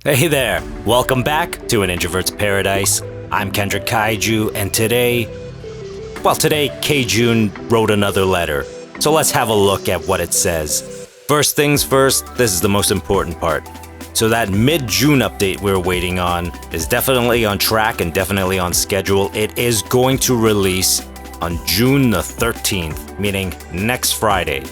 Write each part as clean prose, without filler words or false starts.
Hey there, welcome back to An Introvert's Paradise. I'm Kendrick Kaiju, and today K-Jun wrote another letter. So let's have a look at what it says. First things first, this is the most important part. So that mid-June update we're waiting on is definitely on track and definitely on schedule. It is going to release on June the 13th, meaning next Friday.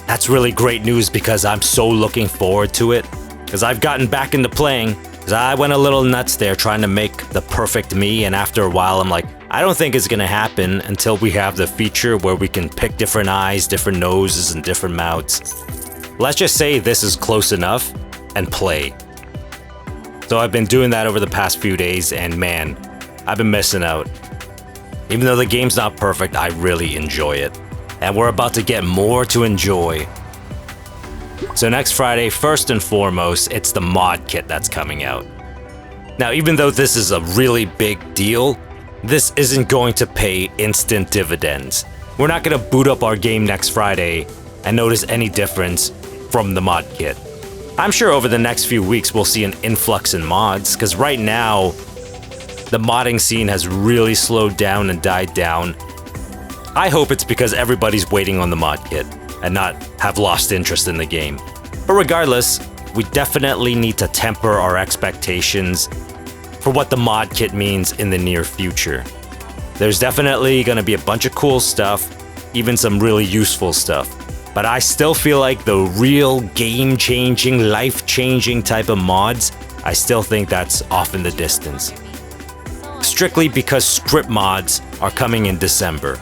That's really great news because I'm so looking forward to it. Because I've gotten back into playing, because I went a little nuts there trying to make the perfect me, and after a while I'm like, I don't think it's gonna happen until we have the feature where we can pick different eyes, different noses, and different mouths. Let's just say this is close enough, and play. So I've been doing that over the past few days, and man, I've been missing out. Even though the game's not perfect, I really enjoy it. And we're about to get more to enjoy. So next Friday, first and foremost, it's the mod kit that's coming out. Now, even though this is a really big deal, this isn't going to pay instant dividends. We're not going to boot up our game next Friday and notice any difference from the mod kit. I'm sure over the next few weeks we'll see an influx in mods, because right now, the modding scene has really slowed down and died down. I hope it's because everybody's waiting on the mod kit and not have lost interest in the game. But regardless, we definitely need to temper our expectations for what the mod kit means in the near future. There's definitely gonna be a bunch of cool stuff, even some really useful stuff. But I still feel like the real game-changing, life-changing type of mods, I still think that's off in the distance. Strictly because script mods are coming in December.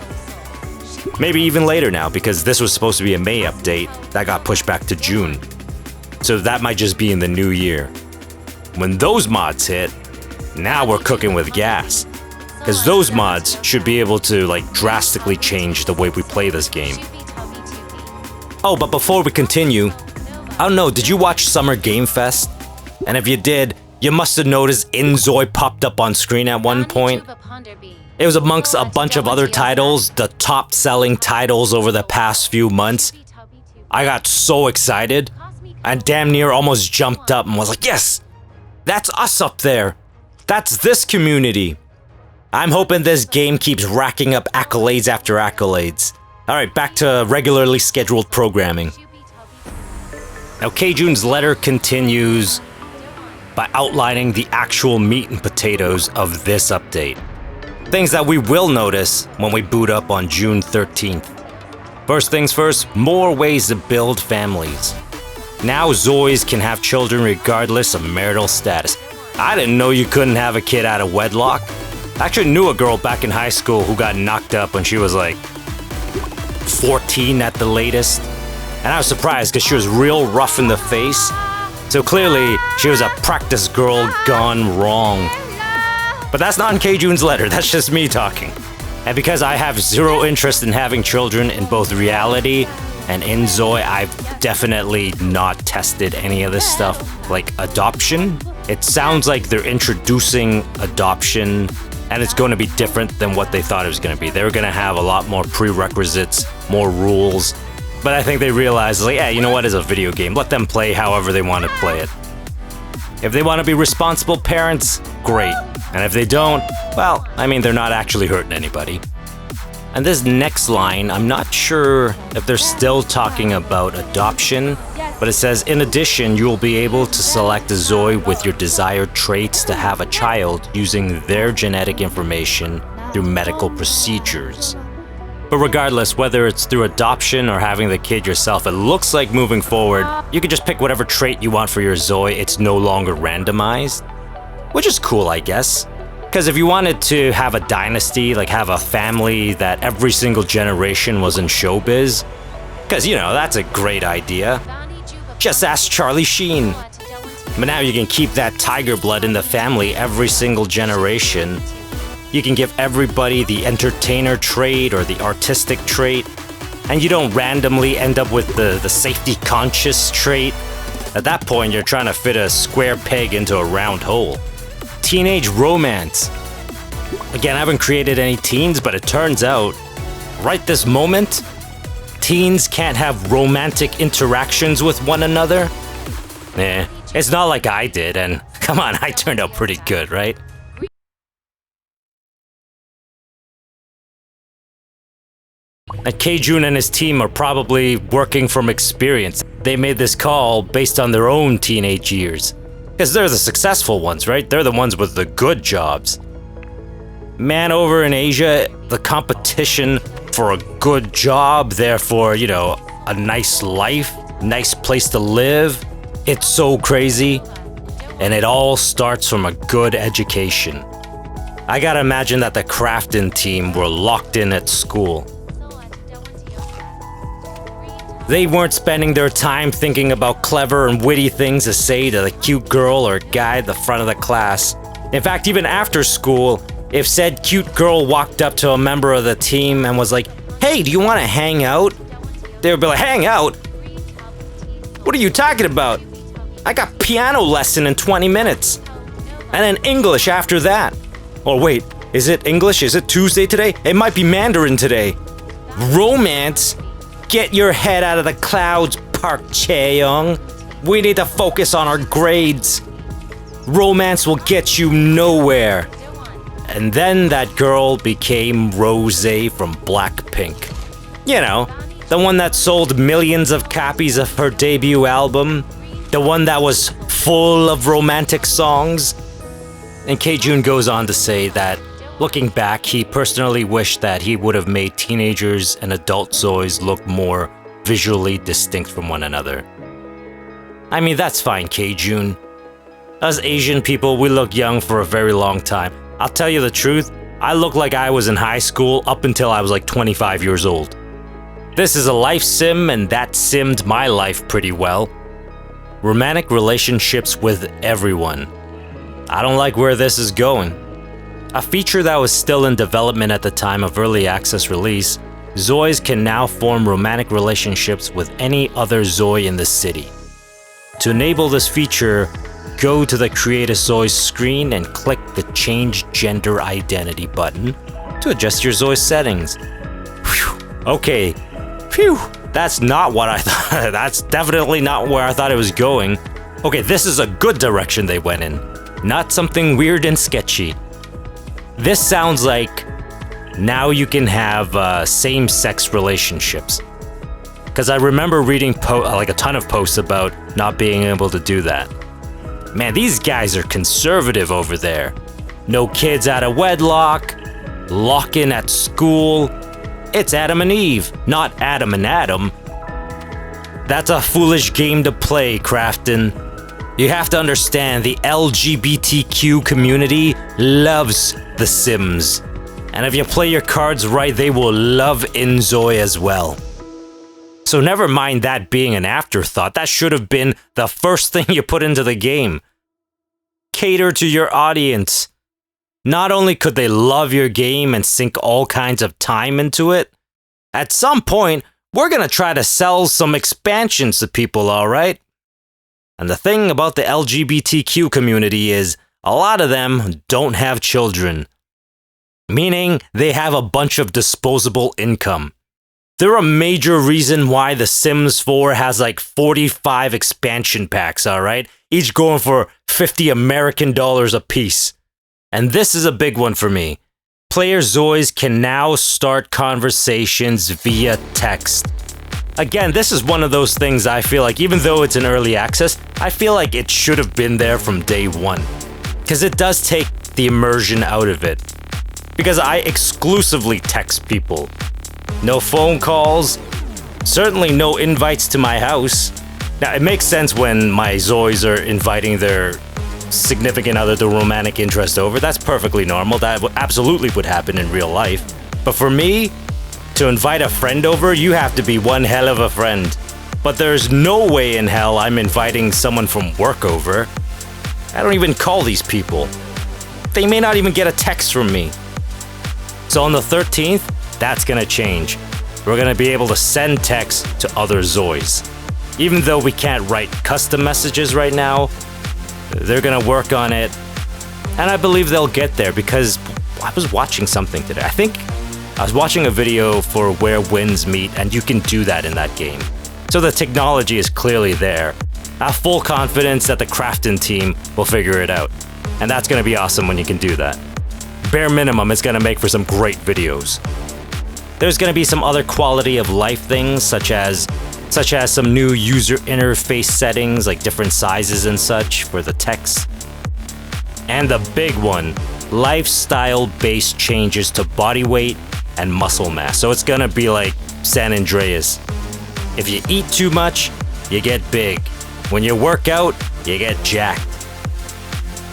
Maybe even later now, because this was supposed to be a May update that got pushed back to June. So that might just be in the new year. When those mods hit, now we're cooking with gas. Because those mods should be able to drastically change the way we play this game. Oh, but before we continue, I don't know, did you watch Summer Game Fest? And if you did, you must have noticed inZoi popped up on screen at one point. It was amongst a bunch of other titles, the top-selling titles over the past few months. I got so excited, and damn near almost jumped up and was like, yes! That's us up there! That's this community! I'm hoping this game keeps racking up accolades after accolades. Alright, back to regularly scheduled programming. Now, K-Jun's letter continues by outlining the actual meat and potatoes of this update. Things that we will notice when we boot up on June 13th. First things first, more ways to build families. Now Zois can have children regardless of marital status. I didn't know you couldn't have a kid out of wedlock. I actually knew a girl back in high school who got knocked up when she was 14 at the latest. And I was surprised because she was real rough in the face. So clearly, she was a practice girl gone wrong. But that's not in K-Jun's letter, that's just me talking. And because I have zero interest in having children in both reality and inZoi, I've definitely not tested any of this stuff. Like adoption, it sounds like they're introducing adoption, and it's going to be different than what they thought it was going to be. They're going to have a lot more prerequisites, more rules. But I think they realized, yeah, you know what, it's a video game. Let them play however they want to play it. If they want to be responsible parents, great. And if they don't, well, I mean, they're not actually hurting anybody. And this next line, I'm not sure if they're still talking about adoption, but it says, in addition, you will be able to select a Zoi with your desired traits to have a child using their genetic information through medical procedures. But regardless, whether it's through adoption or having the kid yourself, it looks like moving forward, you can just pick whatever trait you want for your Zoi. It's no longer randomized. Which is cool, I guess. Because if you wanted to have a dynasty, have a family that every single generation was in showbiz, because, that's a great idea. Just ask Charlie Sheen. But now you can keep that tiger blood in the family every single generation. You can give everybody the entertainer trait or the artistic trait, and you don't randomly end up with the safety conscious trait. At that point, you're trying to fit a square peg into a round hole. Teenage romance. Again, I haven't created any teens, but it turns out, right this moment, teens can't have romantic interactions with one another. It's not like I did, and come on, I turned out pretty good, right? And K-Jun and his team are probably working from experience. They made this call based on their own teenage years. Because they're the successful ones, right? They're the ones with the good jobs. Man, over in Asia, the competition for a good job, therefore, you know, a nice life, nice place to live, it's so crazy. And it all starts from a good education. I gotta imagine that the Crafton team were locked in at school. They weren't spending their time thinking about clever and witty things to say to the cute girl or guy at the front of the class. In fact, even after school, if said cute girl walked up to a member of the team and was like, "Hey, do you want to hang out?" They would be like, "Hang out? What are you talking about? I got piano lesson in 20 minutes. And then English after that." Or wait, is it English? Is it Tuesday today? It might be Mandarin today. Romance? Get your head out of the clouds, Park Chae-young. We need to focus on our grades. Romance will get you nowhere. And then that girl became Rosé from Blackpink. You know, the one that sold millions of copies of her debut album. The one that was full of romantic songs. And K-Jun goes on to say that, looking back, he personally wished that he would have made teenagers and adult Zois look more visually distinct from one another. I mean, that's fine, K-Jun. Us Asian people, we look young for a very long time. I'll tell you the truth, I look like I was in high school up until I was like 25 years old. This is a life sim, and that simmed my life pretty well. Romantic relationships with everyone. I don't like where this is going. A feature that was still in development at the time of early access release, Zois can now form romantic relationships with any other Zoi in the city. To enable this feature, go to the Create a Zoi screen and click the Change Gender Identity button to adjust your Zoi settings. Whew. Okay, phew, that's not what I thought. That's definitely not where I thought it was going. Okay, this is a good direction they went in, not something weird and sketchy. This sounds like now you can have same-sex relationships. Because I remember reading like a ton of posts about not being able to do that. Man, these guys are conservative over there. No kids out of wedlock, lock-in at school. It's Adam and Eve, not Adam and Adam. That's a foolish game to play, Crafton. You have to understand the LGBTQ community loves The Sims. And if you play your cards right, they will love inZoi as well. So never mind that being an afterthought, that should have been the first thing you put into the game. Cater to your audience. Not only could they love your game and sink all kinds of time into it, at some point, we're gonna try to sell some expansions to people, alright? And the thing about the LGBTQ community is, a lot of them don't have children. Meaning, they have a bunch of disposable income. They're a major reason why The Sims 4 has like 45 expansion packs, alright? Each going for $50 American a piece. And this is a big one for me. Player Zois can now start conversations via text. Again, this is one of those things I feel like, even though it's in early access, I feel like it should have been there from day one. Because it does take the immersion out of it. Because I exclusively text people. No phone calls, certainly no invites to my house. Now, it makes sense when my Zois are inviting their significant other to romantic interest over. That's perfectly normal. That absolutely would happen in real life. But for me, to invite a friend over, you have to be one hell of a friend. But there's no way in hell I'm inviting someone from work over. I don't even call these people. They may not even get a text from me. So on the 13th, that's gonna change. We're gonna be able to send texts to other Zois. Even though we can't write custom messages right now, they're gonna work on it. And I believe they'll get there because I was watching something today. I think I was watching a video for Where Winds Meet, and you can do that in that game. So the technology is clearly there. I have full confidence that the crafting team will figure it out. And that's gonna be awesome when you can do that. Bare minimum, it's gonna make for some great videos. There's gonna be some other quality of life things, such as some new user interface settings, like different sizes and such for the text. And the big one, lifestyle-based changes to body weight and muscle mass. So it's gonna be like San Andreas. If you eat too much, you get big. When you work out, you get jacked.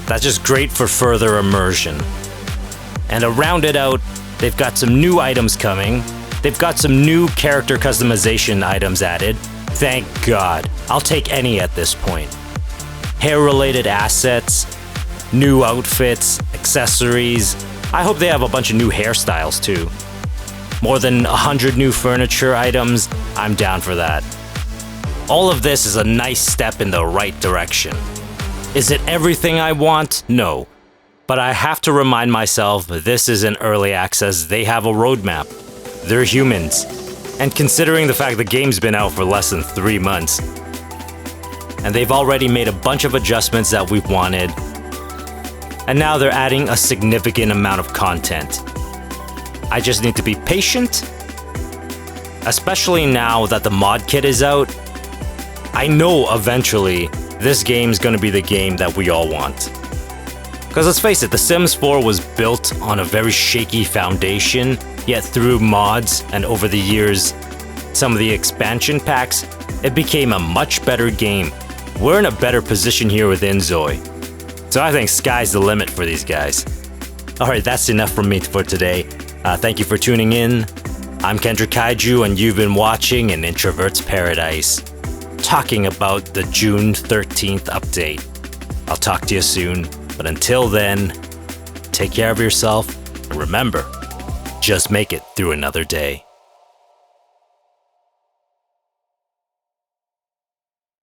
That's just great for further immersion. And to round it out, they've got some new items coming. They've got some new character customization items added. Thank God. I'll take any at this point. Hair-related assets, new outfits, accessories. I hope they have a bunch of new hairstyles too. More than 100 new furniture items. I'm down for that. All of this is a nice step in the right direction. Is it everything I want? No. But I have to remind myself this is in early access. They have a roadmap. They're humans. And considering the fact the game's been out for less than 3 months, and they've already made a bunch of adjustments that we've wanted, and now they're adding a significant amount of content. I just need to be patient, especially now that the mod kit is out. I know eventually this game's gonna be the game that we all want. Because let's face it, The Sims 4 was built on a very shaky foundation, yet through mods and over the years, some of the expansion packs, it became a much better game. We're in a better position here with inZoi. So I think sky's the limit for these guys. Alright, that's enough from me for today. Thank you for tuning in. I'm Kendrick Kaiju and you've been watching An Introvert's Paradise, talking about the June 13th update. I'll talk to you soon, but until then, take care of yourself, and remember, just make it through another day.